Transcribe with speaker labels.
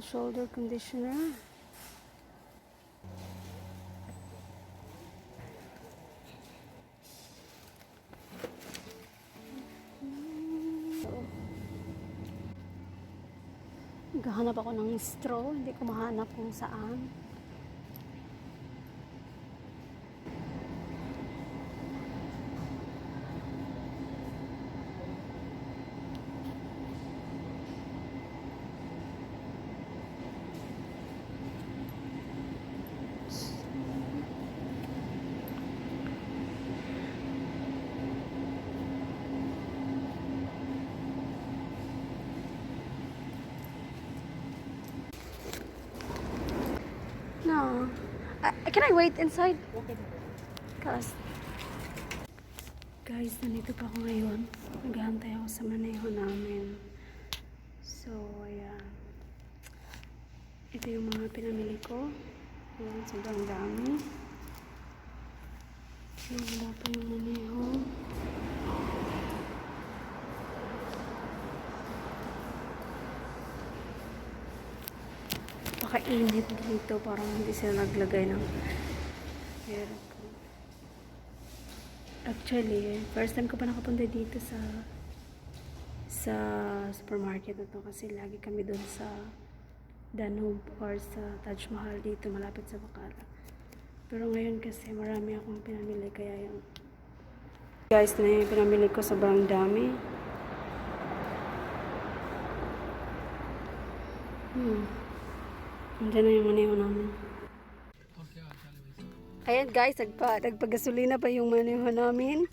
Speaker 1: shoulder conditioner. Naghahanap ako ng straw. Hindi ko mahanap kung saan. No. Can I wait inside? Guys, nandito pa ako ngayon. Naghahantay ako sa maneho namin. So, ayan. Ito yung mga pinamili ko. Ayan, sobrang dami. Wala pa yung maneho. Init dito, parang hindi sila naglagay ng aircon. Actually, first time ko pa nakapunta dito sa supermarket na to kasi lagi kami doon sa Danube or sa Taj Mahal dito malapit sa Bacala. Pero ngayon kasi marami akong pinamili kaya yung guys na yung pinamili ko sobrang dami. Andiyan na yung maneho namin. Ayan guys, nagpagasolina pa yung maneho namin.